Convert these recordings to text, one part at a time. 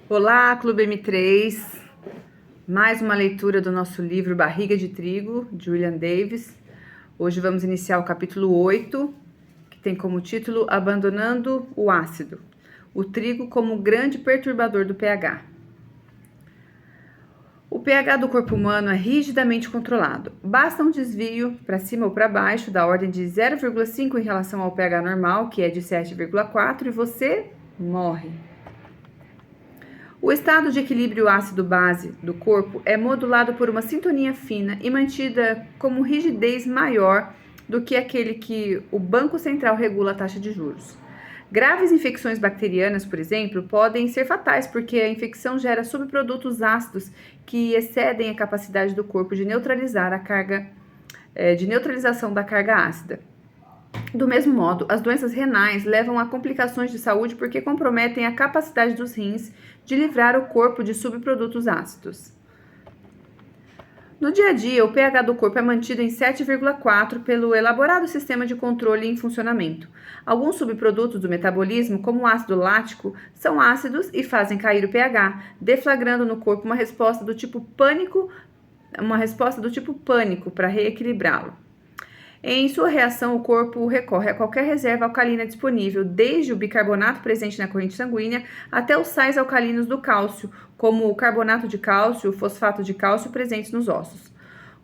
Olá, Clube M3, mais uma leitura do nosso livro Barriga de Trigo, de William Davis. Hoje vamos iniciar o capítulo 8, que tem como título Abandonando o Ácido, o trigo como grande perturbador do pH. O pH do corpo humano é rigidamente controlado. Basta um desvio para cima ou para baixo, da ordem de 0,5 em relação ao pH normal, que é de 7,4, e você morre. O estado de equilíbrio ácido-base do corpo é modulado por uma sintonia fina e mantida como rigidez maior do que aquele que o Banco Central regula a taxa de juros. Graves infecções bacterianas, por exemplo, podem ser fatais porque a infecção gera subprodutos ácidos que excedem a capacidade do corpo de neutralizar a carga, de neutralização da carga ácida. Do mesmo modo, as doenças renais levam a complicações de saúde porque comprometem a capacidade dos rins de livrar o corpo de subprodutos ácidos. No dia a dia, o pH do corpo é mantido em 7,4 pelo elaborado sistema de controle em funcionamento. Alguns subprodutos do metabolismo, como o ácido lático, são ácidos e fazem cair o pH, deflagrando no corpo uma resposta do tipo pânico para reequilibrá-lo. Em sua reação, o corpo recorre a qualquer reserva alcalina disponível, desde o bicarbonato presente na corrente sanguínea até os sais alcalinos do cálcio, como o carbonato de cálcio e o fosfato de cálcio presentes nos ossos.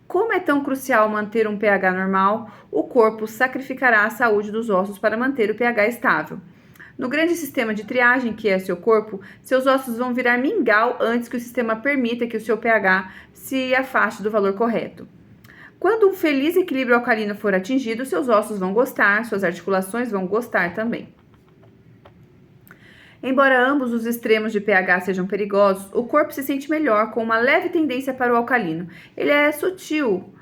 Como é tão crucial manter um pH normal, o corpo sacrificará a saúde dos ossos para manter o pH estável. No grande sistema de triagem que é seu corpo, seus ossos vão virar mingau antes que o sistema permita que o seu pH se afaste do valor correto. Quando um feliz equilíbrio alcalino for atingido, seus ossos vão gostar, suas articulações vão gostar também. Embora ambos os extremos de pH sejam perigosos, o corpo se sente melhor com uma leve tendência para o alcalino. Ele é sutil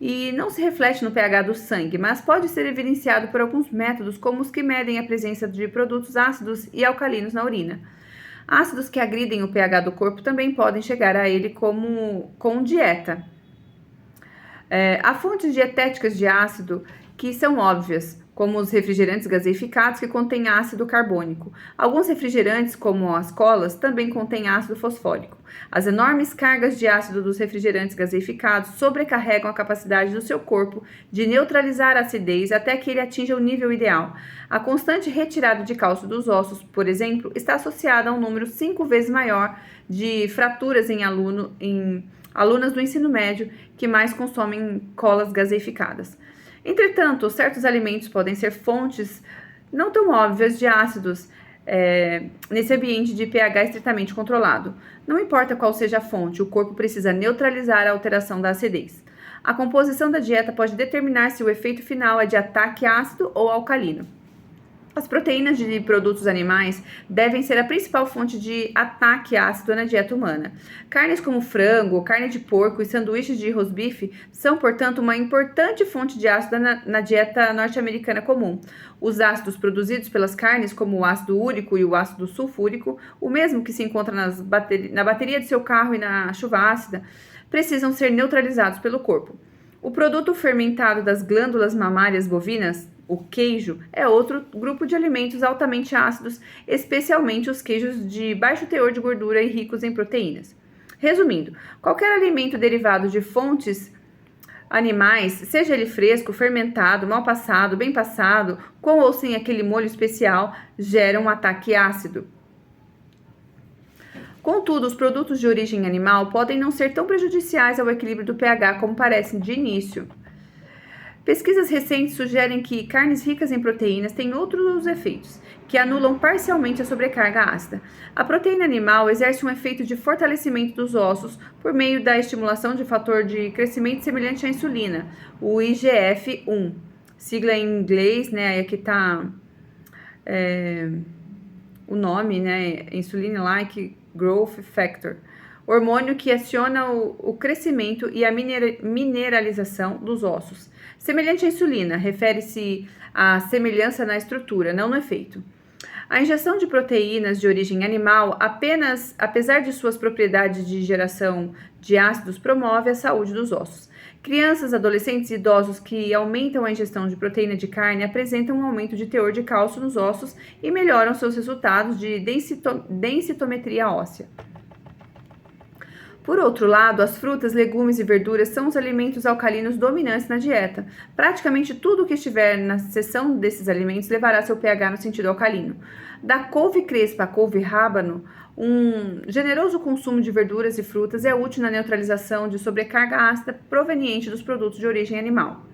e não se reflete no pH do sangue, mas pode ser evidenciado por alguns métodos, como os que medem a presença de produtos ácidos e alcalinos na urina. Ácidos que agridem o pH do corpo também podem chegar a ele com dieta. Há fontes dietéticas de ácido que são óbvias, como os refrigerantes gaseificados que contêm ácido carbônico. Alguns refrigerantes, como as colas, também contêm ácido fosfórico. As enormes cargas de ácido dos refrigerantes gaseificados sobrecarregam a capacidade do seu corpo de neutralizar a acidez até que ele atinja o nível ideal. A constante retirada de cálcio dos ossos, por exemplo, está associada a um número 5 vezes maior de fraturas em alunas do ensino médio que mais consomem colas gaseificadas. Entretanto, certos alimentos podem ser fontes não tão óbvias de ácidos nesse ambiente de pH estritamente controlado. Não importa qual seja a fonte, o corpo precisa neutralizar a alteração da acidez. A composição da dieta pode determinar se o efeito final é de ataque ácido ou alcalino. As proteínas de produtos animais devem ser a principal fonte de ataque ácido na dieta humana. Carnes como frango, carne de porco e sanduíches de rosbife são, portanto, uma importante fonte de ácido na dieta norte-americana comum. Os ácidos produzidos pelas carnes, como o ácido úrico e o ácido sulfúrico, o mesmo que se encontra na bateria de seu carro e na chuva ácida, precisam ser neutralizados pelo corpo. O produto fermentado das glândulas mamárias bovinas, o queijo, é outro grupo de alimentos altamente ácidos, especialmente os queijos de baixo teor de gordura e ricos em proteínas. Resumindo, qualquer alimento derivado de fontes animais, seja ele fresco, fermentado, mal passado, bem passado, com ou sem aquele molho especial, gera um ataque ácido. Contudo, os produtos de origem animal podem não ser tão prejudiciais ao equilíbrio do pH como parecem de início. Pesquisas recentes sugerem que carnes ricas em proteínas têm outros efeitos, que anulam parcialmente a sobrecarga ácida. A proteína animal exerce um efeito de fortalecimento dos ossos por meio da estimulação de fator de crescimento semelhante à insulina, o IGF-1. Sigla em inglês, né? Aqui está o nome, né? Insulin-like growth factor. Hormônio que aciona o crescimento e a mineralização dos ossos. Semelhante à insulina, refere-se à semelhança na estrutura, não no efeito. A injeção de proteínas de origem animal, apesar de suas propriedades de geração de ácidos, promove a saúde dos ossos. Crianças, adolescentes e idosos que aumentam a ingestão de proteína de carne apresentam um aumento de teor de cálcio nos ossos e melhoram seus resultados de densitometria óssea. Por outro lado, as frutas, legumes e verduras são os alimentos alcalinos dominantes na dieta. Praticamente tudo o que estiver na seção desses alimentos levará seu pH no sentido alcalino. Da couve crespa à couve rábano, um generoso consumo de verduras e frutas é útil na neutralização de sobrecarga ácida proveniente dos produtos de origem animal.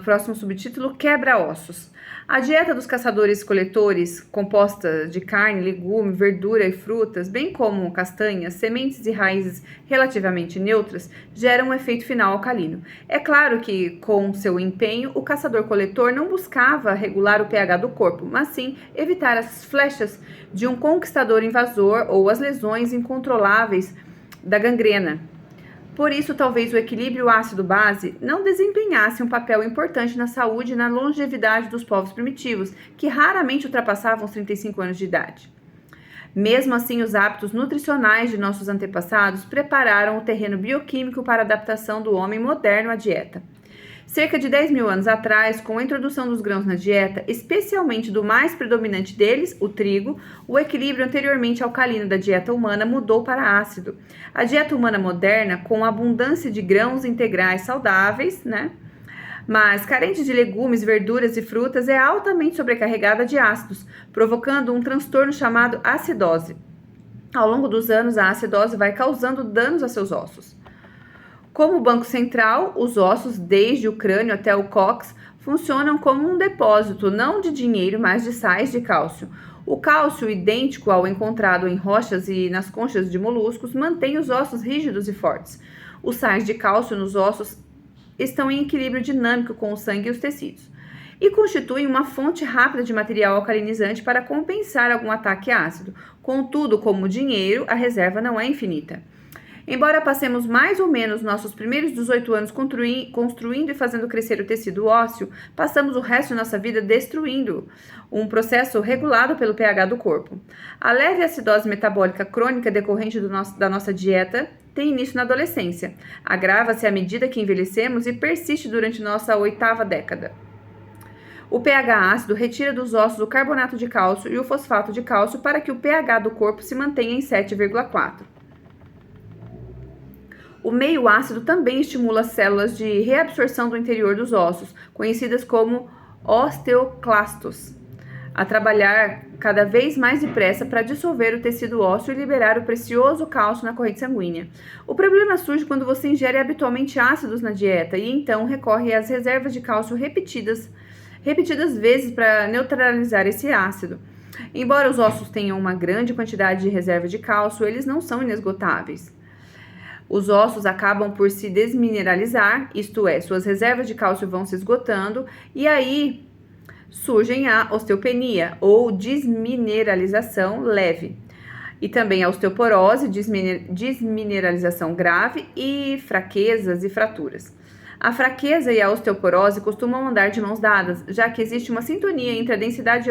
Próximo subtítulo: quebra-ossos. A dieta dos caçadores-coletores, composta de carne, legume, verdura e frutas, bem como castanhas, sementes e raízes relativamente neutras, gera um efeito final alcalino. É claro que, com seu empenho, o caçador-coletor não buscava regular o pH do corpo, mas sim evitar as flechas de um conquistador invasor ou as lesões incontroláveis da gangrena. Por isso, talvez o equilíbrio ácido-base não desempenhasse um papel importante na saúde e na longevidade dos povos primitivos, que raramente ultrapassavam os 35 anos de idade. Mesmo assim, os hábitos nutricionais de nossos antepassados prepararam o terreno bioquímico para a adaptação do homem moderno à dieta. Cerca de 10 mil anos atrás, com a introdução dos grãos na dieta, especialmente do mais predominante deles, o trigo, o equilíbrio anteriormente alcalino da dieta humana mudou para ácido. A dieta humana moderna, com abundância de grãos integrais saudáveis, mas carente de legumes, verduras e frutas, é altamente sobrecarregada de ácidos, provocando um transtorno chamado acidose. Ao longo dos anos, a acidose vai causando danos a seus ossos. Como banco central, os ossos, desde o crânio até o cóccix, funcionam como um depósito não de dinheiro, mas de sais de cálcio. O cálcio, idêntico ao encontrado em rochas e nas conchas de moluscos, mantém os ossos rígidos e fortes. Os sais de cálcio nos ossos estão em equilíbrio dinâmico com o sangue e os tecidos, e constituem uma fonte rápida de material alcalinizante para compensar algum ataque ácido. Contudo, como dinheiro, a reserva não é infinita. Embora passemos mais ou menos nossos primeiros 18 anos construindo e fazendo crescer o tecido ósseo, passamos o resto de nossa vida destruindo, um processo regulado pelo pH do corpo. A leve acidose metabólica crônica decorrente da nossa dieta tem início na adolescência, agrava-se à medida que envelhecemos e persiste durante nossa 8ª década. O pH ácido retira dos ossos o carbonato de cálcio e o fosfato de cálcio para que o pH do corpo se mantenha em 7,4. O meio ácido também estimula as células de reabsorção do interior dos ossos, conhecidas como osteoclastos, a trabalhar cada vez mais depressa para dissolver o tecido ósseo e liberar o precioso cálcio na corrente sanguínea. O problema surge quando você ingere habitualmente ácidos na dieta e então recorre às reservas de cálcio repetidas vezes para neutralizar esse ácido. Embora os ossos tenham uma grande quantidade de reserva de cálcio, eles não são inesgotáveis. Os ossos acabam por se desmineralizar, isto é, suas reservas de cálcio vão se esgotando, e aí surgem a osteopenia, ou desmineralização leve, e também a osteoporose, desmineralização grave, e fraquezas e fraturas. A fraqueza e a osteoporose costumam andar de mãos dadas, já que existe uma sintonia entre a densidade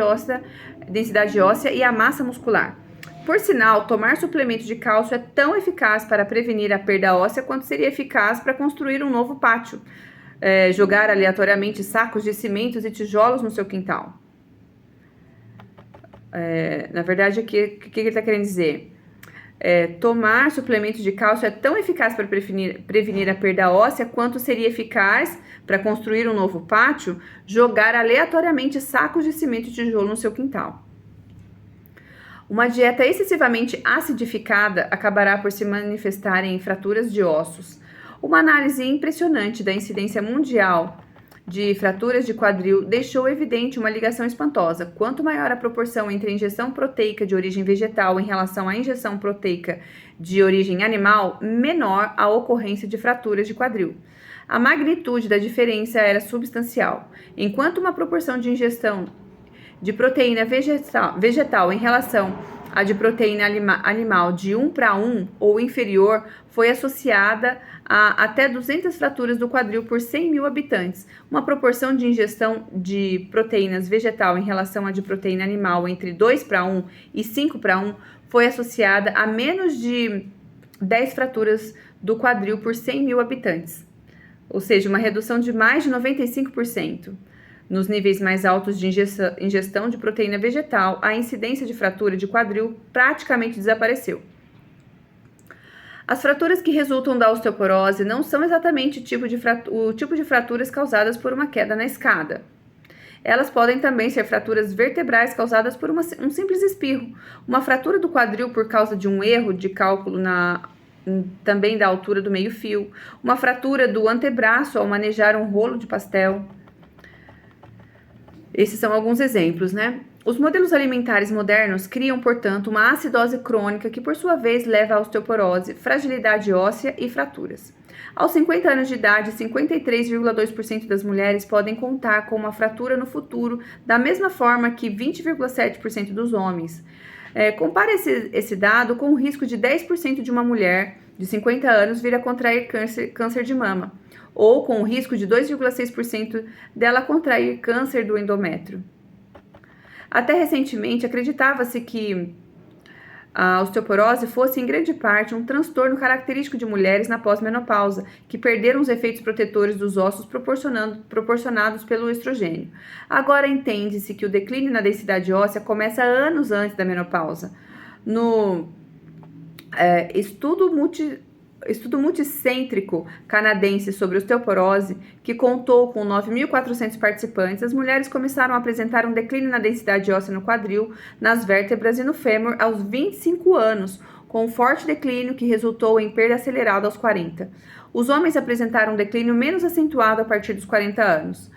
óssea e a massa muscular. Por sinal, tomar suplemento de cálcio é tão eficaz para prevenir a perda óssea quanto seria eficaz para construir um novo pátio, jogar aleatoriamente sacos de cimentos e tijolos no seu quintal. Na verdade, o que ele está querendo dizer? Tomar suplementos de cálcio é tão eficaz para prevenir a perda óssea quanto seria eficaz para construir um novo pátio, jogar aleatoriamente sacos de cimento e tijolo no seu quintal. Uma dieta excessivamente acidificada acabará por se manifestar em fraturas de ossos. Uma análise impressionante da incidência mundial de fraturas de quadril deixou evidente uma ligação espantosa. Quanto maior a proporção entre a injeção proteica de origem vegetal em relação à injeção proteica de origem animal, menor a ocorrência de fraturas de quadril. A magnitude da diferença era substancial. Enquanto uma proporção de ingestão de proteína vegetal em relação à de proteína animal de 1:1 ou inferior foi associada a até 200 fraturas do quadril por 100 mil habitantes. Uma proporção de ingestão de proteínas vegetal em relação à de proteína animal entre 2:1 e 5:1 foi associada a menos de 10 fraturas do quadril por 100 mil habitantes, ou seja, uma redução de mais de 95%. Nos níveis mais altos de ingestão de proteína vegetal, a incidência de fratura de quadril praticamente desapareceu. As fraturas que resultam da osteoporose não são exatamente o tipo de fraturas causadas por uma queda na escada. Elas podem também ser fraturas vertebrais causadas por um simples espirro, uma fratura do quadril por causa de um erro de cálculo também da altura do meio-fio, uma fratura do antebraço ao manejar um rolo de pastel. Esses são alguns exemplos, né? Os modelos alimentares modernos criam, portanto, uma acidose crônica que, por sua vez, leva à osteoporose, fragilidade óssea e fraturas. Aos 50 anos de idade, 53,2% das mulheres podem contar com uma fratura no futuro, da mesma forma que 20,7% dos homens. Compare esse dado com o risco de 10% de uma mulher de 50 anos vir a contrair câncer de mama, ou com o risco de 2,6% dela contrair câncer do endométrio. Até recentemente, acreditava-se que a osteoporose fosse, em grande parte, um transtorno característico de mulheres na pós-menopausa, que perderam os efeitos protetores dos ossos proporcionados pelo estrogênio. Agora entende-se que o declínio na densidade óssea começa anos antes da menopausa. No estudo multicêntrico canadense sobre osteoporose, que contou com 9.400 participantes, as mulheres começaram a apresentar um declínio na densidade óssea no quadril, nas vértebras e no fêmur aos 25 anos, com um forte declínio que resultou em perda acelerada aos 40. Os homens apresentaram um declínio menos acentuado a partir dos 40 anos.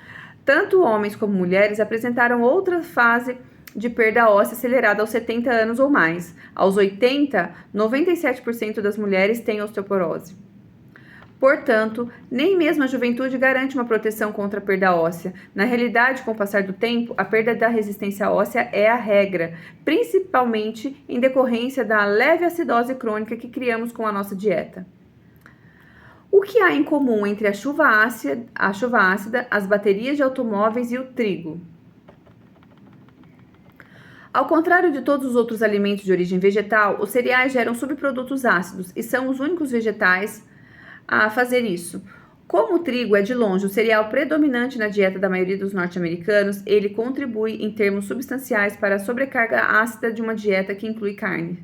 Tanto homens como mulheres apresentaram outra fase de perda óssea acelerada aos 70 anos ou mais. Aos 80, 97% das mulheres têm osteoporose. Portanto, nem mesmo a juventude garante uma proteção contra a perda óssea. Na realidade, com o passar do tempo, a perda da resistência óssea é a regra, principalmente em decorrência da leve acidose crônica que criamos com a nossa dieta. O que há em comum entre a chuva ácida, as baterias de automóveis e o trigo? Ao contrário de todos os outros alimentos de origem vegetal, os cereais geram subprodutos ácidos e são os únicos vegetais a fazer isso. Como o trigo é de longe o cereal predominante na dieta da maioria dos norte-americanos, ele contribui em termos substanciais para a sobrecarga ácida de uma dieta que inclui carne.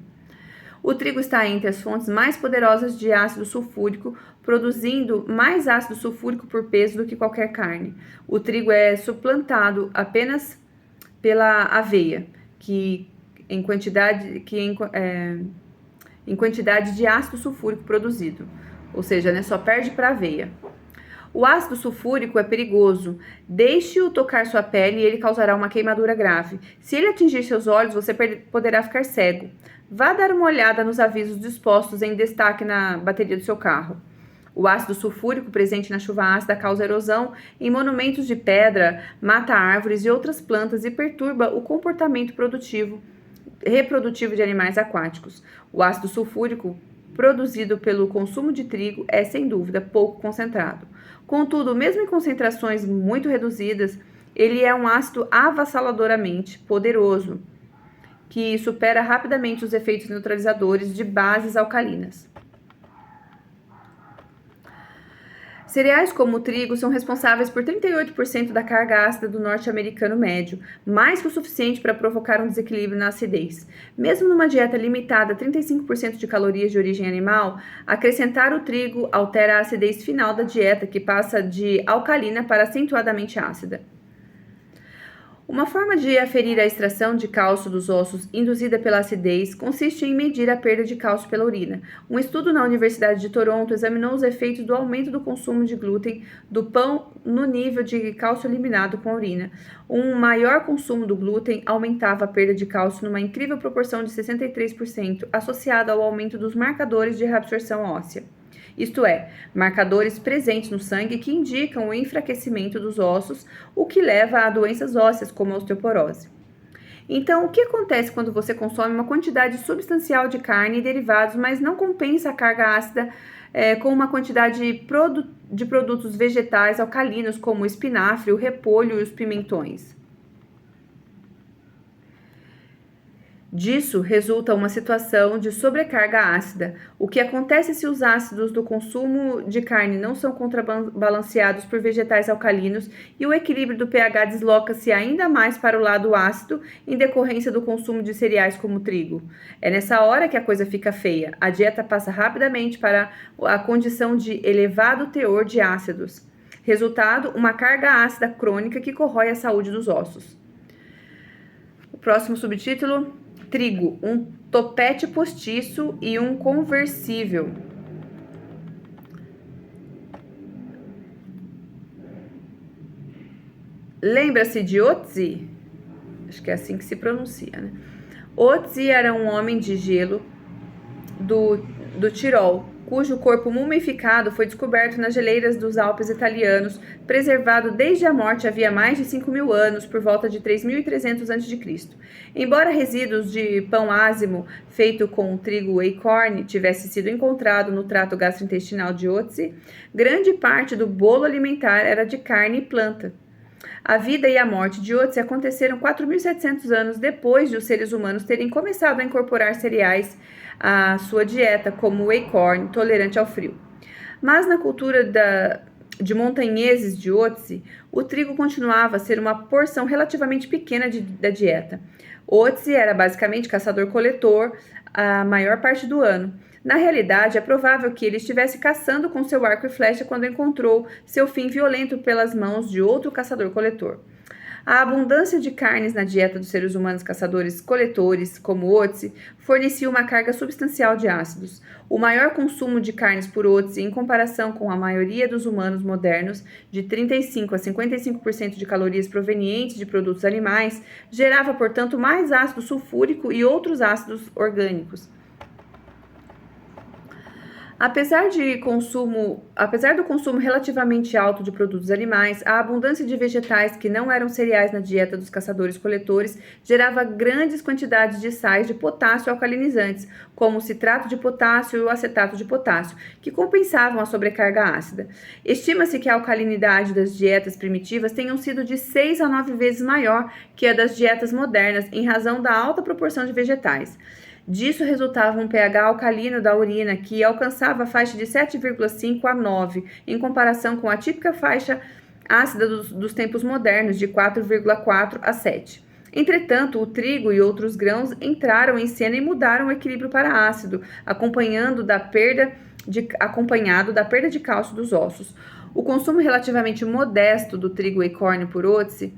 O trigo está entre as fontes mais poderosas de ácido sulfúrico, produzindo mais ácido sulfúrico por peso do que qualquer carne. O trigo é suplantado apenas pela aveia, em quantidade de ácido sulfúrico produzido, ou seja, né, só perde para a aveia. O ácido sulfúrico é perigoso. Deixe-o tocar sua pele e ele causará uma queimadura grave. Se ele atingir seus olhos, você poderá ficar cego. Vá dar uma olhada nos avisos dispostos em destaque na bateria do seu carro. O ácido sulfúrico presente na chuva ácida causa erosão em monumentos de pedra, mata árvores e outras plantas e perturba o comportamento reprodutivo de animais aquáticos. O ácido sulfúrico produzido pelo consumo de trigo é, sem dúvida, pouco concentrado. Contudo, mesmo em concentrações muito reduzidas, ele é um ácido avassaladoramente poderoso, que supera rapidamente os efeitos neutralizadores de bases alcalinas. Cereais como o trigo são responsáveis por 38% da carga ácida do norte-americano médio, mais que o suficiente para provocar um desequilíbrio na acidez. Mesmo numa dieta limitada a 35% de calorias de origem animal, acrescentar o trigo altera a acidez final da dieta, que passa de alcalina para acentuadamente ácida. Uma forma de aferir a extração de cálcio dos ossos induzida pela acidez consiste em medir a perda de cálcio pela urina. Um estudo na Universidade de Toronto examinou os efeitos do aumento do consumo de glúten do pão no nível de cálcio eliminado com a urina. Um maior consumo do glúten aumentava a perda de cálcio numa incrível proporção de 63%, associada ao aumento dos marcadores de reabsorção óssea. Isto é, marcadores presentes no sangue que indicam o enfraquecimento dos ossos, o que leva a doenças ósseas, como a osteoporose. Então, o que acontece quando você consome uma quantidade substancial de carne e derivados, mas não compensa a carga ácida com uma quantidade de produtos vegetais alcalinos, como o espinafre, o repolho e os pimentões? Disso resulta uma situação de sobrecarga ácida, o que acontece se os ácidos do consumo de carne não são contrabalanceados por vegetais alcalinos e o equilíbrio do pH desloca-se ainda mais para o lado ácido em decorrência do consumo de cereais como o trigo. É nessa hora que a coisa fica feia. A dieta passa rapidamente para a condição de elevado teor de ácidos. Resultado, uma carga ácida crônica que corrói a saúde dos ossos. O próximo subtítulo: trigo, um topete postiço e um conversível. Lembra-se de Otzi? Acho que é assim que se pronuncia, né? Otzi era um homem de gelo do Tirol, cujo corpo mumificado foi descoberto nas geleiras dos Alpes italianos, preservado desde a morte havia mais de 5.000 anos, por volta de 3.300 a.C. Embora resíduos de pão ázimo feito com trigo acorn tivesse sido encontrado no trato gastrointestinal de Otzi, grande parte do bolo alimentar era de carne e planta. A vida e a morte de Otzi aconteceram 4.700 anos depois de os seres humanos terem começado a incorporar cereais à sua dieta, como o acorn, tolerante ao frio. Mas na cultura de montanheses de Otzi, o trigo continuava a ser uma porção relativamente pequena da dieta. Otzi era basicamente caçador-coletor a maior parte do ano. Na realidade, é provável que ele estivesse caçando com seu arco e flecha quando encontrou seu fim violento pelas mãos de outro caçador-coletor. A abundância de carnes na dieta dos seres humanos caçadores-coletores, como Otzi, fornecia uma carga substancial de ácidos. O maior consumo de carnes por Otzi, em comparação com a maioria dos humanos modernos, de 35% a 55% de calorias provenientes de produtos animais, gerava, portanto, mais ácido sulfúrico e outros ácidos orgânicos. Apesar do consumo relativamente alto de produtos animais, a abundância de vegetais que não eram cereais na dieta dos caçadores-coletores gerava grandes quantidades de sais de potássio alcalinizantes, como o citrato de potássio e o acetato de potássio, que compensavam a sobrecarga ácida. Estima-se que a alcalinidade das dietas primitivas tenham sido de 6 a 9 vezes maior que a das dietas modernas, em razão da alta proporção de vegetais. Disso resultava um pH alcalino da urina que alcançava a faixa de 7,5 a 9, em comparação com a típica faixa ácida dos tempos modernos, de 4,4 a 7. Entretanto, o trigo e outros grãos entraram em cena e mudaram o equilíbrio para ácido, acompanhado da perda de cálcio dos ossos. O consumo relativamente modesto do trigo acorn por Otzi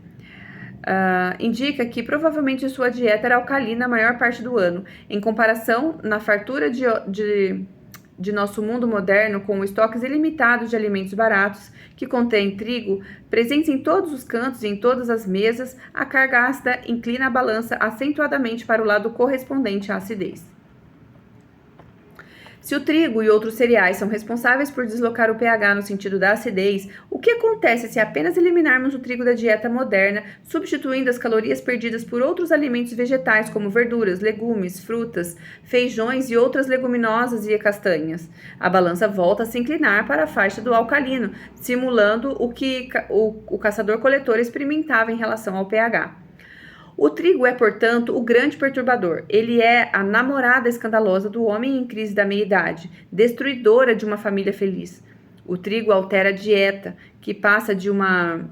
indica que provavelmente sua dieta era alcalina a maior parte do ano. Em comparação, na fartura de nosso mundo moderno, com estoques ilimitados de alimentos baratos que contêm trigo, presentes em todos os cantos e em todas as mesas, a carga ácida inclina a balança acentuadamente para o lado correspondente à acidez. Se o trigo e outros cereais são responsáveis por deslocar o pH no sentido da acidez, o que acontece se apenas eliminarmos o trigo da dieta moderna, substituindo as calorias perdidas por outros alimentos vegetais, como verduras, legumes, frutas, feijões e outras leguminosas e castanhas? A balança volta a se inclinar para a faixa do alcalino, simulando o que o caçador-coletor experimentava em relação ao pH. O trigo é, portanto, o grande perturbador. Ele é a namorada escandalosa do homem em crise da meia-idade, destruidora de uma família feliz. O trigo altera a dieta, que passa de uma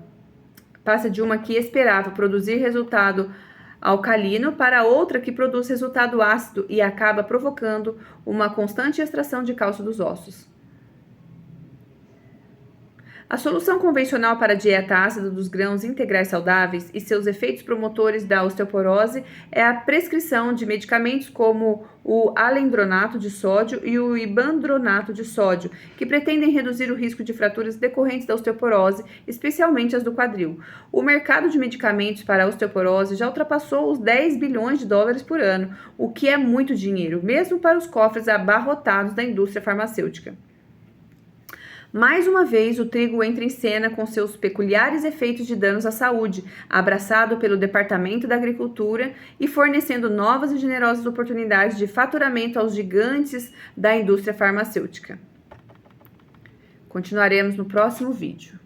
que esperava produzir resultado alcalino para outra que produz resultado ácido e acaba provocando uma constante extração de cálcio dos ossos. A solução convencional para a dieta ácida dos grãos integrais saudáveis e seus efeitos promotores da osteoporose é a prescrição de medicamentos como o alendronato de sódio e o ibandronato de sódio, que pretendem reduzir o risco de fraturas decorrentes da osteoporose, especialmente as do quadril. O mercado de medicamentos para a osteoporose já ultrapassou os 10 bilhões de dólares por ano, o que é muito dinheiro, mesmo para os cofres abarrotados da indústria farmacêutica. Mais uma vez, o trigo entra em cena com seus peculiares efeitos de danos à saúde, abraçado pelo Departamento da Agricultura e fornecendo novas e generosas oportunidades de faturamento aos gigantes da indústria farmacêutica. Continuaremos no próximo vídeo.